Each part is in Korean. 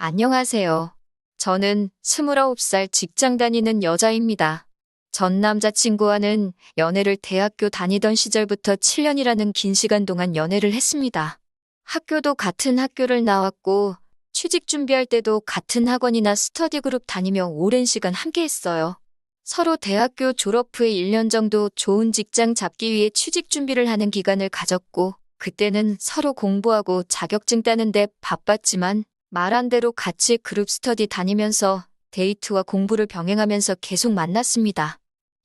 안녕하세요. 저는 29살 직장 다니는 여자입니다. 전 남자친구와는 연애를 대학교 다니던 시절부터 7년이라는 긴 시간 동안 연애를 했습니다. 학교도 같은 학교를 나왔고, 취직 준비할 때도 같은 학원이나 스터디 그룹 다니며 오랜 시간 함께 했어요. 서로 대학교 졸업 후에 1년 정도 좋은 직장 잡기 위해 취직 준비를 하는 기간을 가졌고, 그때는 서로 공부하고 자격증 따는데 바빴지만, 말한 대로 같이 그룹 스터디 다니면서 데이트와 공부를 병행하면서 계속 만났습니다.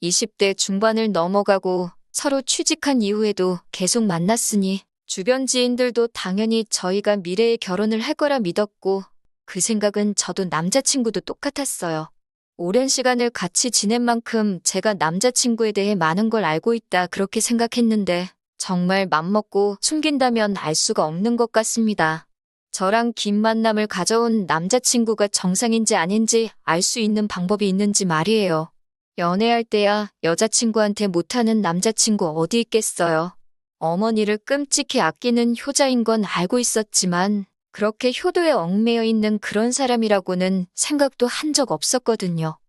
20대 중반을 넘어가고 서로 취직한 이후에도 계속 만났으니 주변 지인들도 당연히 저희가 미래에 결혼을 할 거라 믿었고 그 생각은 저도 남자친구도 똑같았어요. 오랜 시간을 같이 지낸 만큼 제가 남자친구에 대해 많은 걸 알고 있다 그렇게 생각했는데 정말 맘먹고 숨긴다면 알 수가 없는 것 같습니다. 저랑 긴 만남을 가져온 남자친구가 정상인지 아닌지 알 수 있는 방법이 있는지 말이에요. 연애할 때야 여자친구한테 못하는 남자친구 어디 있겠어요. 어머니를 끔찍히 아끼는 효자인 건 알고 있었지만 그렇게 효도에 얽매여 있는 그런 사람이라고는 생각도 한 적 없었거든요.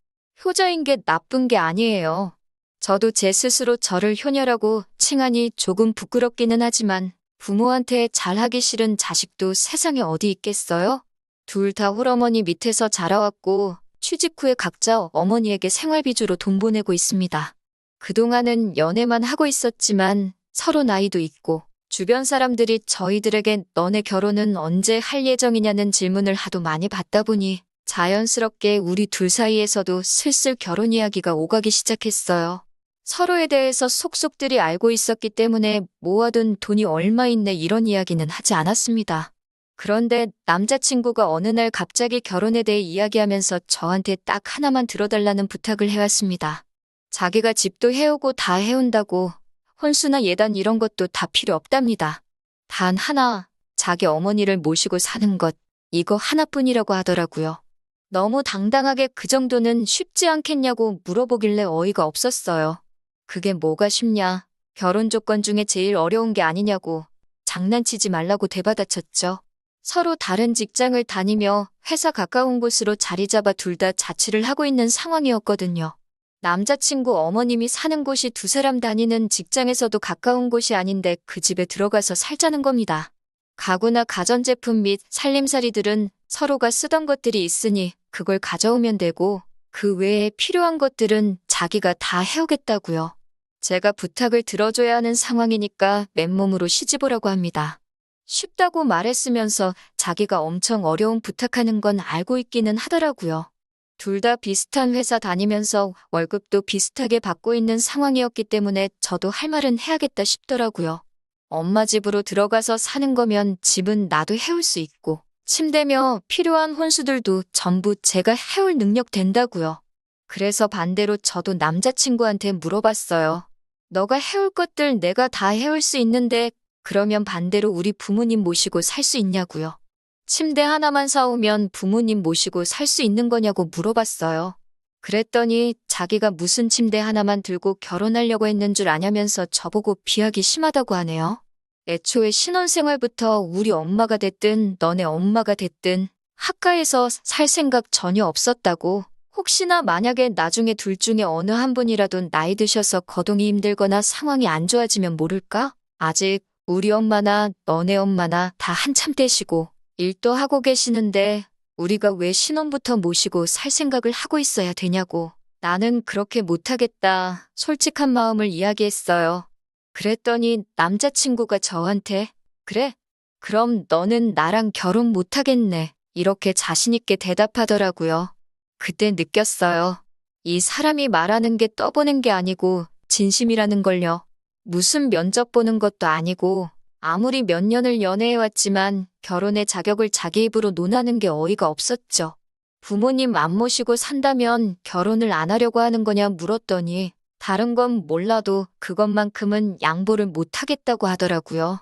효자인 게 나쁜 게 아니에요. 저도 제 스스로 저를 효녀라고 칭하니 조금 부끄럽기는 하지만 부모한테 잘하기 싫은 자식도 세상에 어디 있겠어요? 둘 다 홀어머니 밑에서 자라왔고 취직 후에 각자 어머니에게 생활비주로 돈 보내고 있습니다. 그동안은 연애만 하고 있었지만 서로 나이도 있고 주변 사람들이 저희들에게 너네 결혼은 언제 할 예정이냐는 질문을 하도 많이 받다 보니 자연스럽게 우리 둘 사이에서도 슬슬 결혼 이야기가 오가기 시작했어요. 서로에 대해서 속속들이 알고 있었기 때문에 모아둔 돈이 얼마 있네 이런 이야기는 하지 않았습니다. 그런데 남자친구가 어느 날 갑자기 결혼에 대해 이야기하면서 저한테 딱 하나만 들어달라는 부탁을 해왔습니다. 자기가 집도 해오고 다 해온다고 혼수나 예단 이런 것도 다 필요 없답니다. 단 하나, 자기 어머니를 모시고 사는 것, 이거 하나뿐이라고 하더라고요. 너무 당당하게 그 정도는 쉽지 않겠냐고 물어보길래 어이가 없었어요. 그게 뭐가 쉽냐? 결혼 조건 중에 제일 어려운 게 아니냐고 장난치지 말라고 대받아쳤죠. 서로 다른 직장을 다니며 회사 가까운 곳으로 자리 잡아 둘 다 자취를 하고 있는 상황이었거든요. 남자친구 어머님이 사는 곳이 두 사람 다니는 직장에서도 가까운 곳이 아닌데 그 집에 들어가서 살자는 겁니다. 가구나 가전제품 및 살림살이들은 서로가 쓰던 것들이 있으니 그걸 가져오면 되고 그 외에 필요한 것들은 자기가 다 해오겠다고요. 제가 부탁을 들어줘야 하는 상황이니까 맨몸으로 시집오라고 합니다. 쉽다고 말했으면서 자기가 엄청 어려운 부탁하는 건 알고 있기는 하더라고요. 둘 다 비슷한 회사 다니면서 월급도 비슷하게 받고 있는 상황이었기 때문에 저도 할 말은 해야겠다 싶더라고요. 엄마 집으로 들어가서 사는 거면 집은 나도 해올 수 있고 침대며 필요한 혼수들도 전부 제가 해올 능력 된다고요. 그래서 반대로 저도 남자친구한테 물어봤어요. 너가 해올 것들 내가 다 해올 수 있는데 그러면 반대로 우리 부모님 모시고 살 수 있냐고요. 침대 하나만 사오면 부모님 모시고 살 수 있는 거냐고 물어봤어요. 그랬더니 자기가 무슨 침대 하나만 들고 결혼하려고 했는 줄 아냐면서 저보고 비하기 심하다고 하네요. 애초에 신혼생활부터 우리 엄마가 됐든 너네 엄마가 됐든 학가에서 살 생각 전혀 없었다고. 혹시나 만약에 나중에 둘 중에 어느 한 분이라도 나이 드셔서 거동이 힘들거나 상황이 안 좋아지면 모를까? 아직 우리 엄마나 너네 엄마나 다 한참 되시고 일도 하고 계시는데 우리가 왜 신혼부터 모시고 살 생각을 하고 있어야 되냐고. 나는 그렇게 못하겠다. 솔직한 마음을 이야기했어요. 그랬더니 남자친구가 저한테 그래? 그럼 너는 나랑 결혼 못하겠네. 이렇게 자신있게 대답하더라고요. 그때 느꼈어요. 이 사람이 말하는 게 떠보는 게 아니고 진심이라는 걸요. 무슨 면접 보는 것도 아니고 아무리 몇 년을 연애해왔지만 결혼의 자격을 자기 입으로 논하는 게 어이가 없었죠. 부모님 안 모시고 산다면 결혼을 안 하려고 하는 거냐 물었더니 다른 건 몰라도 그것만큼은 양보를 못 하겠다고 하더라고요.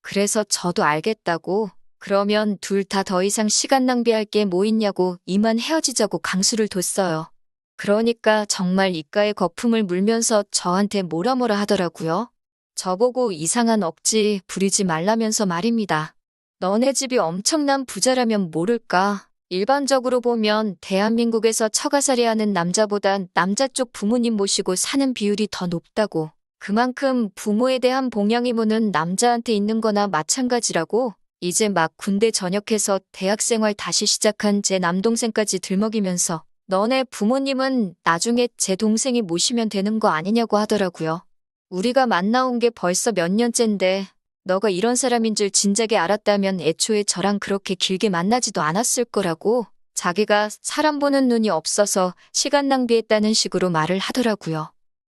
그래서 저도 알겠다고 그러면 둘 다 더 이상 시간 낭비할 게 뭐 있냐고 이만 헤어지자고 강수를 뒀어요. 그러니까 정말 입가에 거품을 물면서 저한테 뭐라 하더라고요. 저보고 이상한 억지 부리지 말라면서 말입니다. 너네 집이 엄청난 부자라면 모를까. 일반적으로 보면 대한민국에서 처가살이 하는 남자보단 남자 쪽 부모님 모시고 사는 비율이 더 높다고. 그만큼 부모에 대한 봉양 의무는 남자한테 있는 거나 마찬가지라고. 이제 막 군대 전역해서 대학생활 다시 시작한 제 남동생까지 들먹이면서 너네 부모님은 나중에 제 동생이 모시면 되는 거 아니냐고 하더라고요. 우리가 만나온 게 벌써 몇 년째인데 너가 이런 사람인 줄 진작에 알았다면 애초에 저랑 그렇게 길게 만나지도 않았을 거라고. 자기가 사람 보는 눈이 없어서 시간 낭비했다는 식으로 말을 하더라고요.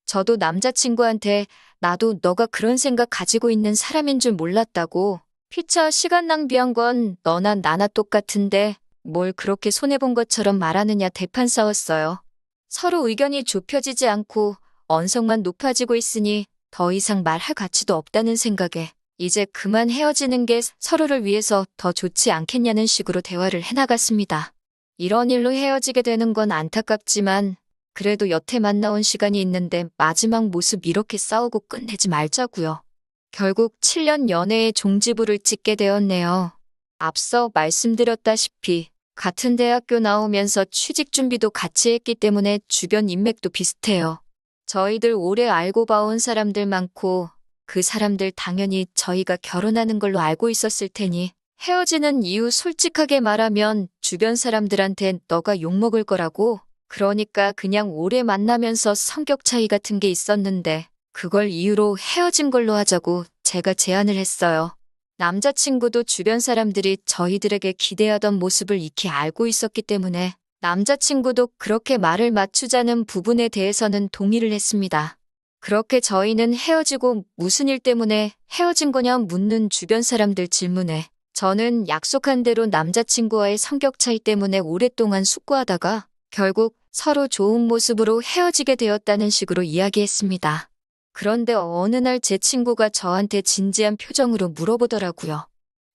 저도 남자친구한테 나도 너가 그런 생각 가지고 있는 사람인 줄 몰랐다고. 피차 시간 낭비한 건 너나 나나 똑같은데 뭘 그렇게 손해본 것처럼 말하느냐 대판 싸웠어요. 서로 의견이 좁혀지지 않고 언성만 높아지고 있으니 더 이상 말할 가치도 없다는 생각에 이제 그만 헤어지는 게 서로를 위해서 더 좋지 않겠냐는 식으로 대화를 해나갔습니다. 이런 일로 헤어지게 되는 건 안타깝지만 그래도 여태 만나온 시간이 있는데 마지막 모습 이렇게 싸우고 끝내지 말자고요. 결국 7년 연애의 종지부를 찍게 되었네요. 앞서 말씀드렸다시피 같은 대학교 나오면서 취직 준비도 같이 했기 때문에 주변 인맥도 비슷해요. 저희들 오래 알고 봐온 사람들 많고 그 사람들 당연히 저희가 결혼하는 걸로 알고 있었을 테니 헤어지는 이유 솔직하게 말하면 주변 사람들한텐 너가 욕먹을 거라고. 그러니까 그냥 오래 만나면서 성격 차이 같은 게 있었는데 그걸 이유로 헤어진 걸로 하자고 제가 제안을 했어요. 남자친구도 주변 사람들이 저희들에게 기대하던 모습을 익히 알고 있었기 때문에 남자친구도 그렇게 말을 맞추자는 부분에 대해서는 동의를 했습니다. 그렇게 저희는 헤어지고 무슨 일 때문에 헤어진 거냐 묻는 주변 사람들 질문에 저는 약속한 대로 남자친구와의 성격 차이 때문에 오랫동안 숙고하다가 결국 서로 좋은 모습으로 헤어지게 되었다는 식으로 이야기했습니다. 그런데 어느 날 제 친구가 저한테 진지한 표정으로 물어보더라고요.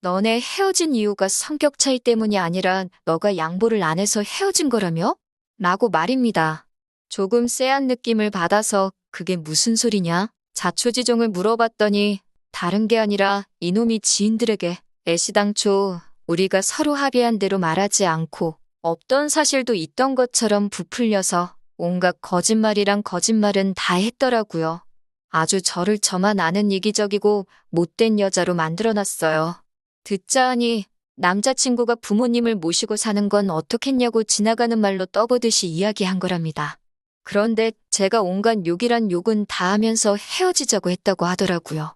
너네 헤어진 이유가 성격 차이 때문이 아니라 너가 양보를 안 해서 헤어진 거라며? 라고 말입니다. 조금 쎄한 느낌을 받아서 그게 무슨 소리냐? 자초지종을 물어봤더니 다른 게 아니라 이놈이 지인들에게 애시당초 우리가 서로 합의한 대로 말하지 않고 없던 사실도 있던 것처럼 부풀려서 온갖 거짓말이랑 거짓말은 다 했더라고요. 아주 저를 저만 아는 이기적이고 못된 여자로 만들어놨어요. 듣자 하니 남자친구가 부모님을 모시고 사는 건 어떻겠냐고 지나가는 말로 떠보듯이 이야기한 거랍니다. 그런데 제가 온갖 욕이란 욕은 다 하면서 헤어지자고 했다고 하더라고요.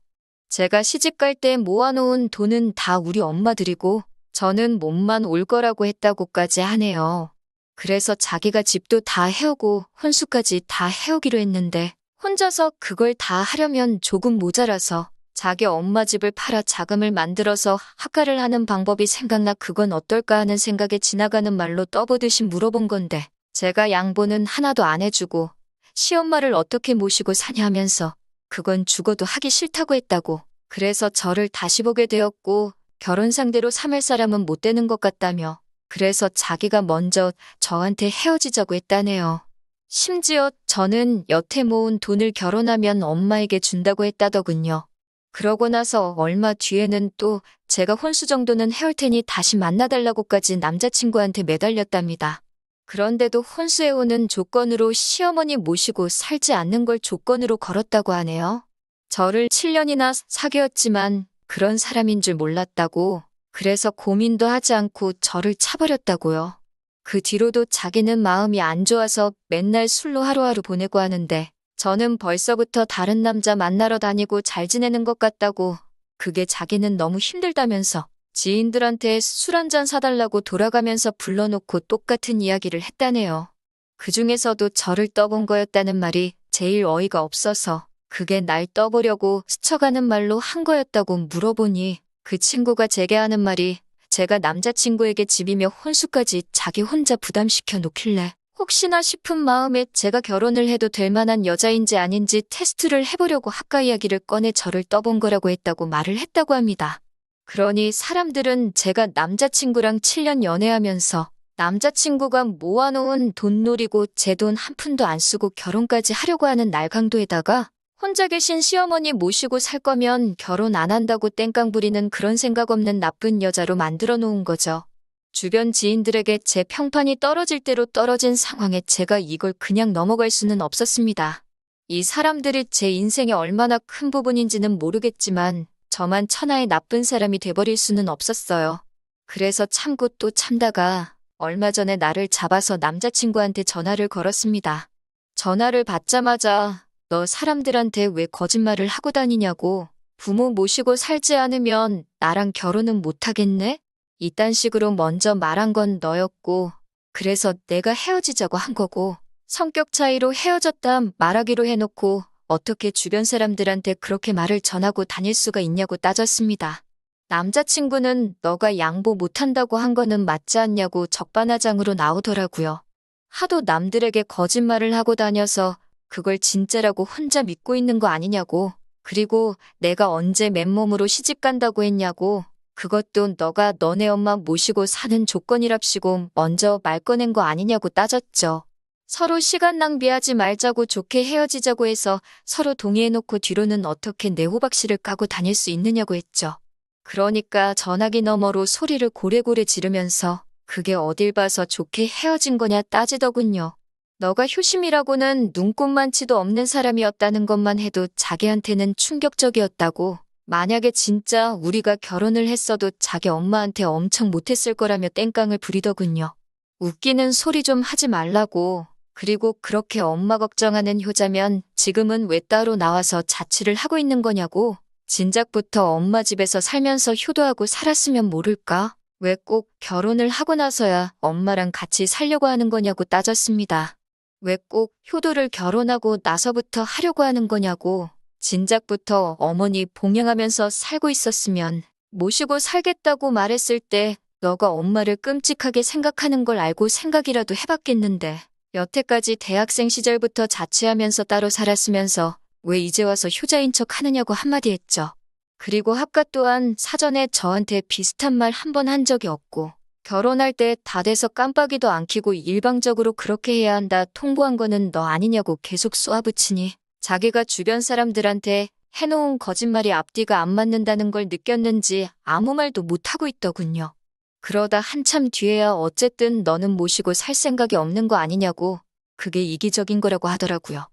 제가 시집갈 때 모아놓은 돈은 다 우리 엄마 드리고 저는 몸만 올 거라고 했다고까지 하네요. 그래서 자기가 집도 다 해오고 혼수까지 다 해오기로 했는데 혼자서 그걸 다 하려면 조금 모자라서 자기 엄마 집을 팔아 자금을 만들어서 학가를 하는 방법이 생각나 그건 어떨까 하는 생각에 지나가는 말로 떠보듯이 물어본 건데 제가 양보는 하나도 안 해주고 시엄마를 어떻게 모시고 사냐 하면서 그건 죽어도 하기 싫다고 했다고. 그래서 저를 다시 보게 되었고 결혼 상대로 삼을 사람은 못 되는 것 같다며 그래서 자기가 먼저 저한테 헤어지자고 했다네요. 심지어 저는 여태 모은 돈을 결혼하면 엄마에게 준다고 했다더군요. 그러고 나서 얼마 뒤에는 또 제가 혼수 정도는 해올 테니 다시 만나달라고까지 남자친구한테 매달렸답니다. 그런데도 혼수해오는 조건으로 시어머니 모시고 살지 않는 걸 조건으로 걸었다고 하네요. 저를 7년이나 사귀었지만 그런 사람인 줄 몰랐다고. 그래서 고민도 하지 않고 저를 차버렸다고요. 그 뒤로도 자기는 마음이 안 좋아서 맨날 술로 하루하루 보내고 하는데 저는 벌써부터 다른 남자 만나러 다니고 잘 지내는 것 같다고. 그게 자기는 너무 힘들다면서 지인들한테 술 한잔 사달라고 돌아가면서 불러놓고 똑같은 이야기를 했다네요. 그 중에서도 저를 떠본 거였다는 말이 제일 어이가 없어서 그게 날 떠보려고 스쳐가는 말로 한 거였다고 물어보니 그 친구가 제게 하는 말이 제가 남자친구에게 집이며 혼수까지 자기 혼자 부담시켜 놓길래 혹시나 싶은 마음에 제가 결혼을 해도 될 만한 여자인지 아닌지 테스트를 해보려고 학가 이야기를 꺼내 저를 떠본 거라고 했다고 말을 했다고 합니다. 그러니 사람들은 제가 남자친구랑 7년 연애하면서 남자친구가 모아놓은 돈 노리고 제 돈 한 푼도 안 쓰고 결혼까지 하려고 하는 날강도에다가 혼자 계신 시어머니 모시고 살 거면 결혼 안 한다고 땡깡 부리는 그런 생각 없는 나쁜 여자로 만들어 놓은 거죠. 주변 지인들에게 제 평판이 떨어질 대로 떨어진 상황에 제가 이걸 그냥 넘어갈 수는 없었습니다. 이 사람들이 제 인생에 얼마나 큰 부분인지는 모르겠지만 저만 천하의 나쁜 사람이 돼버릴 수는 없었어요. 그래서 참고 또 참다가 얼마 전에 나를 잡아서 남자친구한테 전화를 걸었습니다. 전화를 받자마자 너 사람들한테 왜 거짓말을 하고 다니냐고, 부모 모시고 살지 않으면 나랑 결혼은 못하겠네? 이딴 식으로 먼저 말한 건 너였고, 그래서 내가 헤어지자고 한 거고, 성격 차이로 헤어졌다 말하기로 해놓고 어떻게 주변 사람들한테 그렇게 말을 전하고 다닐 수가 있냐고 따졌습니다. 남자친구는 너가 양보 못한다고 한 거는 맞지 않냐고 적반하장으로 나오더라고요. 하도 남들에게 거짓말을 하고 다녀서 그걸 진짜라고 혼자 믿고 있는 거 아니냐고, 그리고 내가 언제 맨몸으로 시집 간다고 했냐고, 그것도 너가 너네 엄마 모시고 사는 조건이랍시고 먼저 말 꺼낸 거 아니냐고 따졌죠. 서로 시간 낭비하지 말자고 좋게 헤어지자고 해서 서로 동의해놓고 뒤로는 어떻게 내 호박씨를 까고 다닐 수 있느냐고 했죠. 그러니까 전화기 너머로 소리를 고래고래 지르면서 그게 어딜 봐서 좋게 헤어진 거냐 따지더군요. 너가 효심이라고는 눈꼽만치도 없는 사람이었다는 것만 해도 자기한테는 충격적이었다고, 만약에 진짜 우리가 결혼을 했어도 자기 엄마한테 엄청 못했을 거라며 땡깡을 부리더군요. 웃기는 소리 좀 하지 말라고. 그리고 그렇게 엄마 걱정하는 효자면 지금은 왜 따로 나와서 자취를 하고 있는 거냐고. 진작부터 엄마 집에서 살면서 효도하고 살았으면 모를까? 왜 꼭 결혼을 하고 나서야 엄마랑 같이 살려고 하는 거냐고 따졌습니다. 왜 꼭 효도를 결혼하고 나서부터 하려고 하는 거냐고. 진작부터 어머니 봉양하면서 살고 있었으면 모시고 살겠다고 말했을 때 너가 엄마를 끔찍하게 생각하는 걸 알고 생각이라도 해봤겠는데, 여태까지 대학생 시절부터 자취하면서 따로 살았으면서 왜 이제 와서 효자인 척 하느냐고 한마디 했죠. 그리고 합가 또한 사전에 저한테 비슷한 말 한 번 한 적이 없고, 결혼할 때 다 돼서 깜빡이도 안 켜고 일방적으로 그렇게 해야 한다 통보한 거는 너 아니냐고 계속 쏘아붙이니 자기가 주변 사람들한테 해놓은 거짓말이 앞뒤가 안 맞는다는 걸 느꼈는지 아무 말도 못하고 있더군요. 그러다 한참 뒤에야 어쨌든 너는 모시고 살 생각이 없는 거 아니냐고, 그게 이기적인 거라고 하더라고요.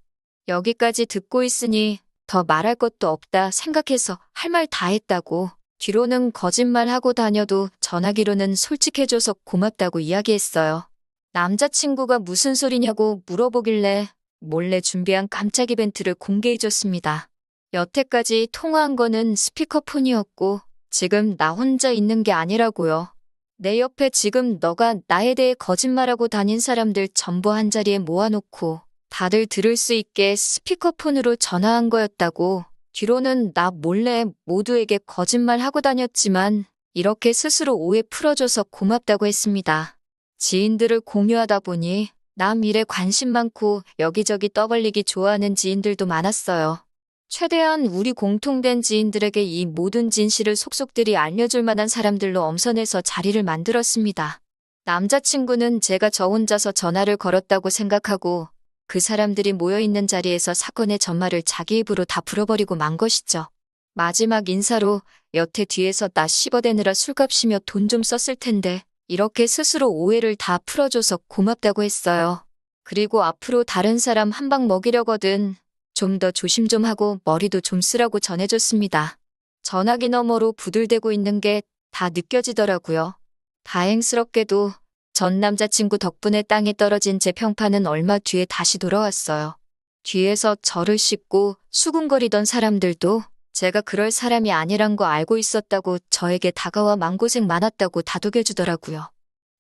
여기까지 듣고 있으니 더 말할 것도 없다 생각해서 할 말 다 했다고, 뒤로는 거짓말하고 다녀도 전화기로는 솔직해줘서 고맙다고 이야기했어요. 남자친구가 무슨 소리냐고 물어보길래 몰래 준비한 깜짝 이벤트를 공개해줬습니다. 여태까지 통화한 거는 스피커폰이었고 지금 나 혼자 있는 게 아니라고요. 내 옆에 지금 너가 나에 대해 거짓말하고 다닌 사람들 전부 한자리에 모아놓고 다들 들을 수 있게 스피커폰으로 전화한 거였다고. 뒤로는 나 몰래 모두에게 거짓말하고 다녔지만 이렇게 스스로 오해 풀어줘서 고맙다고 했습니다. 지인들을 공유하다 보니 남 일에 관심 많고 여기저기 떠벌리기 좋아하는 지인들도 많았어요. 최대한 우리 공통된 지인들에게 이 모든 진실을 속속들이 알려줄 만한 사람들로 엄선해서 자리를 만들었습니다. 남자친구는 제가 저 혼자서 전화를 걸었다고 생각하고 그 사람들이 모여있는 자리에서 사건의 전말을 자기 입으로 다 불어버리고 만 것이죠. 마지막 인사로 여태 뒤에서 나 씹어대느라 술값이며 돈 좀 썼을 텐데 이렇게 스스로 오해를 다 풀어줘서 고맙다고 했어요. 그리고 앞으로 다른 사람 한 방 먹이려거든 좀 더 조심 좀 하고 머리도 좀 쓰라고 전해줬습니다. 전화기 너머로 부들대고 있는 게 다 느껴지더라고요. 다행스럽게도 전 남자친구 덕분에 땅에 떨어진 제 평판은 얼마 뒤에 다시 돌아왔어요. 뒤에서 저를 씹고 수군거리던 사람들도 제가 그럴 사람이 아니란 거 알고 있었다고 저에게 다가와 마음고생 많았다고 다독여주더라고요.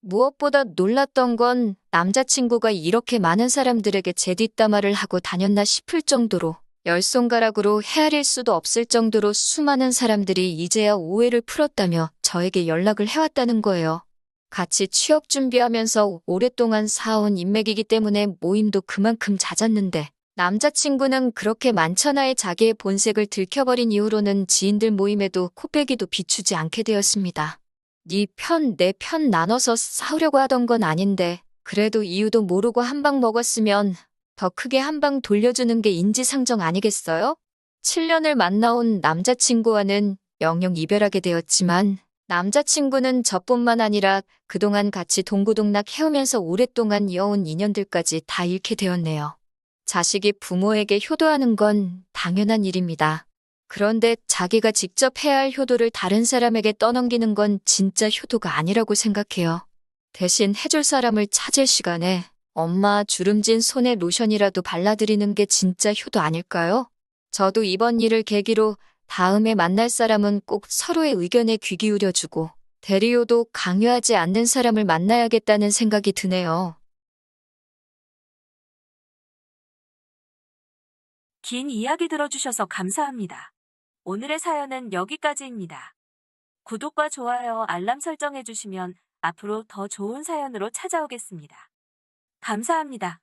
무엇보다 놀랐던 건 남자친구가 이렇게 많은 사람들에게 제 뒷담화를 하고 다녔나 싶을 정도로 열 손가락으로 헤아릴 수도 없을 정도로 수많은 사람들이 이제야 오해를 풀었다며 저에게 연락을 해왔다는 거예요. 같이 취업 준비하면서 오랫동안 쌓아온 인맥이기 때문에 모임도 그만큼 잦았는데 남자친구는 그렇게 만천하에 자기의 본색을 들켜버린 이후로는 지인들 모임에도 코빼기도 비추지 않게 되었습니다. 네 편, 내 편 나눠서 싸우려고 하던 건 아닌데 그래도 이유도 모르고 한 방 먹었으면 더 크게 한 방 돌려주는 게 인지상정 아니겠어요? 7년을 만나온 남자친구와는 영영 이별하게 되었지만 남자친구는 저뿐만 아니라 그동안 같이 동고동락 해오면서 오랫동안 이어온 인연들까지 다 잃게 되었네요. 자식이 부모에게 효도하는 건 당연한 일입니다. 그런데 자기가 직접 해야 할 효도를 다른 사람에게 떠넘기는 건 진짜 효도가 아니라고 생각해요. 대신 해줄 사람을 찾을 시간에 엄마 주름진 손에 로션이라도 발라드리는 게 진짜 효도 아닐까요? 저도 이번 일을 계기로 다음에 만날 사람은 꼭 서로의 의견에 귀 기울여주고 대리효도 강요하지 않는 사람을 만나야겠다는 생각이 드네요. 긴 이야기 들어주셔서 감사합니다. 오늘의 사연은 여기까지입니다. 구독과 좋아요, 알람 설정해주시면 앞으로 더 좋은 사연으로 찾아오겠습니다. 감사합니다.